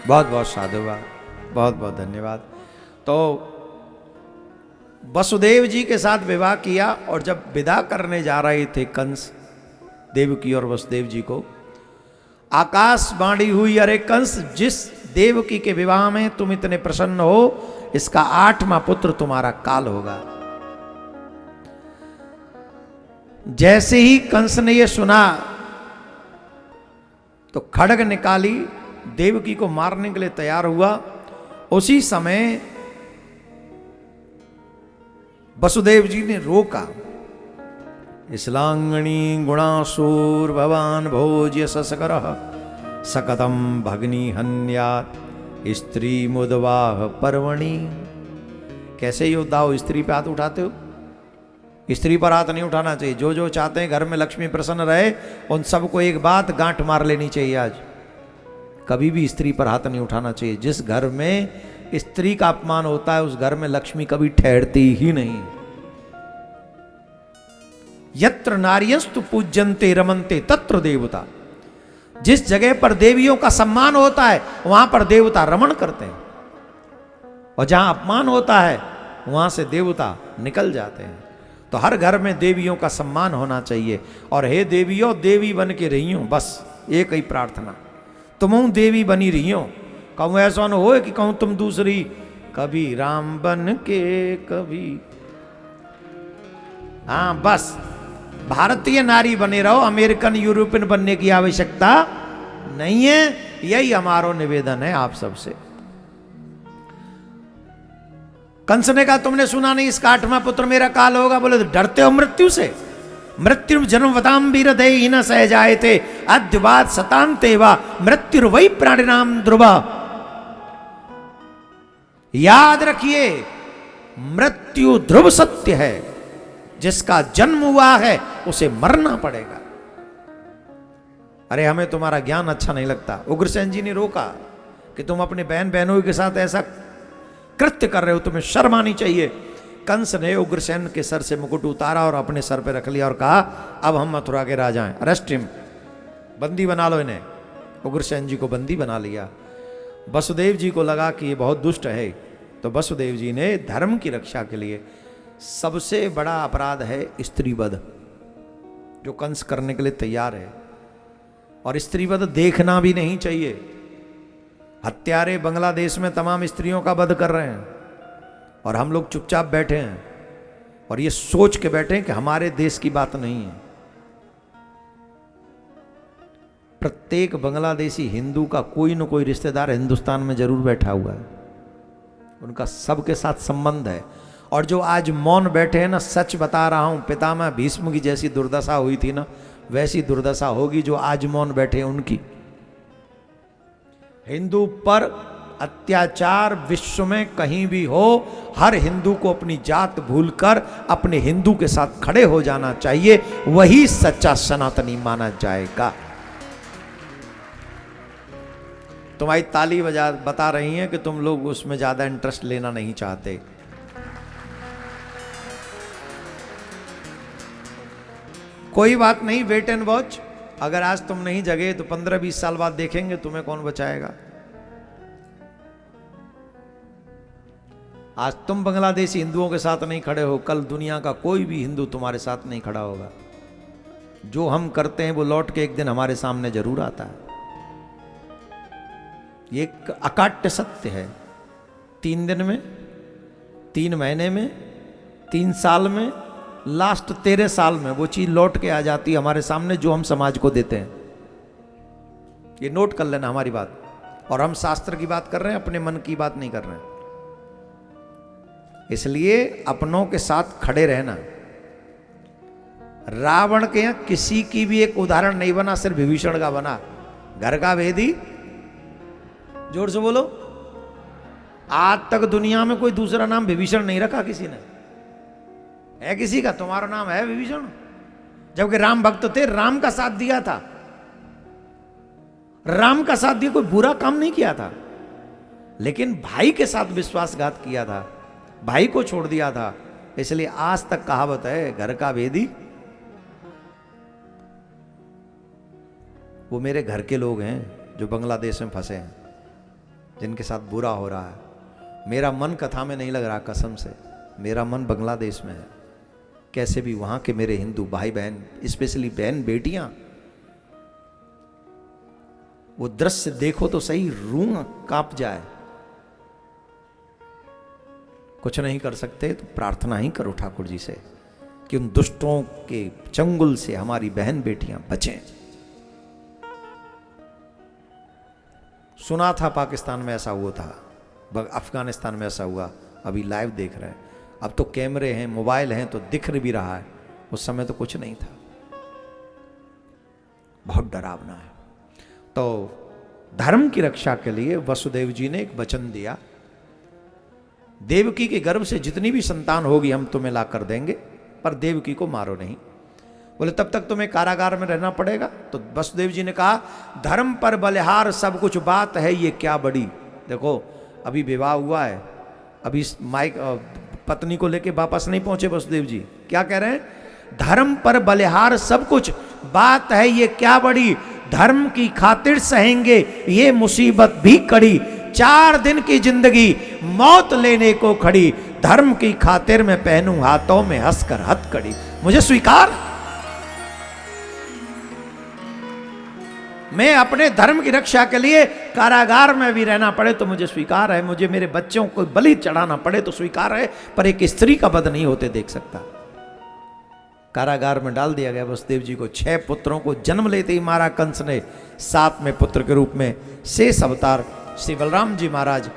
बहुत बहुत साधुवाद, बहुत बहुत धन्यवाद। तो वसुदेव जी के साथ विवाह किया और जब विदा करने जा रहे थे कंस देवकी और वसुदेव जी को, आकाशवाणी हुई, अरे कंस, जिस देवकी के विवाह में तुम इतने प्रसन्न हो, इसका 8वां पुत्र तुम्हारा काल होगा। जैसे ही कंस ने यह सुना तो खड्ग निकाली, देवकी को मारने के लिए तैयार हुआ। उसी समय वसुदेव जी ने रोका, इस्लांगणी गुणासूर भवान भोज्य ससकर सकतम भग्नि हन्यात स्त्री मुदवाह पर्वणि। कैसे योद्धाओ स्त्री पे हाथ उठाते हो? स्त्री पर हाथ नहीं उठाना चाहिए। जो जो चाहते हैं घर में लक्ष्मी प्रसन्न रहे, उन सबको एक बात गांठ मार लेनी चाहिए आज, कभी भी स्त्री पर हाथ नहीं उठाना चाहिए। जिस घर में स्त्री का अपमान होता है उस घर में लक्ष्मी कभी ठहरती ही नहीं। यत्र नार्यस्तु पूज्यन्ते रमन्ते तत्र देवता। जिस जगह पर देवियों का सम्मान होता है वहां पर देवता रमण करते हैं, और जहां अपमान होता है वहां से देवता निकल जाते हैं। तो हर घर में देवियों का सम्मान होना चाहिए। और हे देवियों, देवी बन के रही हूं, बस एक ही प्रार्थना, तुम देवी बनी रही हो। कहूँ ऐसा न हो कि कहूँ तुम दूसरी, कभी राम बन के कभी, हाँ बस भारतीय नारी बने रहो, अमेरिकन यूरोपियन बनने की आवश्यकता नहीं है। यही हमारा निवेदन है आप सबसे। कंस ने कहा तुमने सुना नहीं इसका 8वां पुत्र मेरा काल होगा? बोले तो डरते हो मृत्यु से? मृत्यु जन्म वताम वीर दे न सह जाए थे अद्यवाद सतांते वा मृत्यु वही प्राणिनाम ध्रुवा। याद रखिए, मृत्यु ध्रुव सत्य है। जिसका जन्म हुआ है उसे मरना पड़ेगा। अरे हमें तुम्हारा ज्ञान अच्छा नहीं लगता। उग्रसेन जी ने रोका कि तुम अपने बहन बहनों के साथ ऐसा कृत्य कर रहे हो, तुम्हें शर्म आनी चाहिए। कंस ने उग्रसेन के सर से मुकुट उतारा और अपने सर पे रख लिया और कहा अब हम मथुरा के राजा हैं, अरेस्ट हिम, बंदी बना लो इन्हें। उग्रसेन जी को बंदी बना लिया। वसुदेव जी को लगा कि ये बहुत दुष्ट है, तो वसुदेव जी ने धर्म की रक्षा के लिए, सबसे बड़ा अपराध है स्त्रीवध, जो कंस करने के लिए तैयार है। और स्त्रीवध देखना भी नहीं चाहिए। हत्यारे बांग्लादेश में तमाम स्त्रियों का वध कर रहे हैं और हम लोग चुपचाप बैठे हैं और ये सोच के बैठे हैं कि हमारे देश की बात नहीं है। प्रत्येक बांग्लादेशी हिंदू का कोई न कोई रिश्तेदार हिंदुस्तान में जरूर बैठा हुआ है, उनका सबके साथ संबंध है। और जो आज मौन बैठे हैं ना, सच बता रहा हूं, पितामह भीष्म की जैसी दुर्दशा हुई थी ना, वैसी दुर्दशा होगी जो आज मौन बैठे हैं उनकी। हिंदू पर अत्याचार विश्व में कहीं भी हो, हर हिंदू को अपनी जात भूलकर अपने हिंदू के साथ खड़े हो जाना चाहिए, वही सच्चा सनातनी माना जाएगा। तुम्हारी ताली बता रही है कि तुम लोग उसमें ज्यादा इंटरेस्ट लेना नहीं चाहते। कोई बात नहीं, वेट एंड वॉच। अगर आज तुम नहीं जगे तो 15-20 साल बाद देखेंगे तुम्हें कौन बचाएगा। आज तुम बांग्लादेशी हिंदुओं के साथ नहीं खड़े हो, कल दुनिया का कोई भी हिंदू तुम्हारे साथ नहीं खड़ा होगा। जो हम करते हैं वो लौट के एक दिन हमारे सामने जरूर आता है। ये एक अकाट्य सत्य है। 3 दिन में, 3 महीने में, 3 साल में, लास्ट 13 साल में वो चीज लौट के आ जाती है हमारे सामने जो हम समाज को देते हैं। ये नोट कर लेना हमारी बात। और हम शास्त्र की बात कर रहे हैं, अपने मन की बात नहीं कर रहे हैं। इसलिए अपनों के साथ खड़े रहना। रावण के यहां किसी की भी एक उदाहरण नहीं बना, सिर्फ विभीषण का बना। घर का भेदी, जोर से बोलो। आज तक दुनिया में कोई दूसरा नाम विभीषण नहीं रखा किसी ने। है किसी का? तुम्हारा नाम है विभीषण? जबकि राम भक्त थे, राम का साथ दिया था, राम का साथ दिया, कोई बुरा काम नहीं किया था। लेकिन भाई के साथ विश्वासघात किया था, भाई को छोड़ दिया था। इसलिए आज तक कहावत है, घर का भेदी वो मेरे घर के लोग हैं जो बांग्लादेश में फंसे हैं। जिनके साथ बुरा हो रहा है। मेरा मन कथा में नहीं लग रहा, कसम से मेरा मन बांग्लादेश में है। कैसे भी वहां के मेरे हिंदू भाई बहन, स्पेशली बहन बेटियां, वो दृश्य देखो तो सही, रूह कांप जाए। कुछ नहीं कर सकते तो प्रार्थना ही करो ठाकुर जी से कि उन दुष्टों के चंगुल से हमारी बहन बेटियां बचें। सुना था पाकिस्तान में ऐसा हुआ था, अफगानिस्तान में ऐसा हुआ, अभी लाइव देख रहे हैं। अब तो कैमरे हैं, मोबाइल हैं, तो दिख भी रहा है। उस समय तो कुछ नहीं था। बहुत डरावना है। तो धर्म की रक्षा के लिए वसुदेव जी ने एक वचन दिया, देवकी के गर्भ से जितनी भी संतान होगी हम तुम्हें ला कर देंगे, पर देवकी को मारो नहीं। बोले तब तक तुम्हें कारागार में रहना पड़ेगा। तो वसुदेव जी ने कहा, धर्म पर बलिहार सब कुछ बात है ये क्या बड़ी। देखो अभी विवाह हुआ है, अभी माइक पत्नी को लेके वापस नहीं पहुंचे वसुदेव जी, क्या कह रहे हैं, धर्म पर बलिहार सब कुछ बात है ये क्या बड़ी, धर्म की खातिर सहेंगे ये मुसीबत भी कड़ी, 4 दिन की जिंदगी मौत लेने को खड़ी, धर्म की खातिर मैं पहनूं हाथों में हंसकर हथकड़ी। मुझे स्वीकार, मैं अपने धर्म की रक्षा के लिए कारागार में भी रहना पड़े तो मुझे स्वीकार है, मुझे मेरे बच्चों को बलि चढ़ाना पड़े तो स्वीकार है, पर एक स्त्री का वध नहीं होते देख सकता। कारागार में डाल दिया गया वसुदेव जी को। 6 पुत्रों को जन्म लेते ही मारा कंस ने। 7वें पुत्र के रूप में शेष अवतार श्री बलराम जी महाराज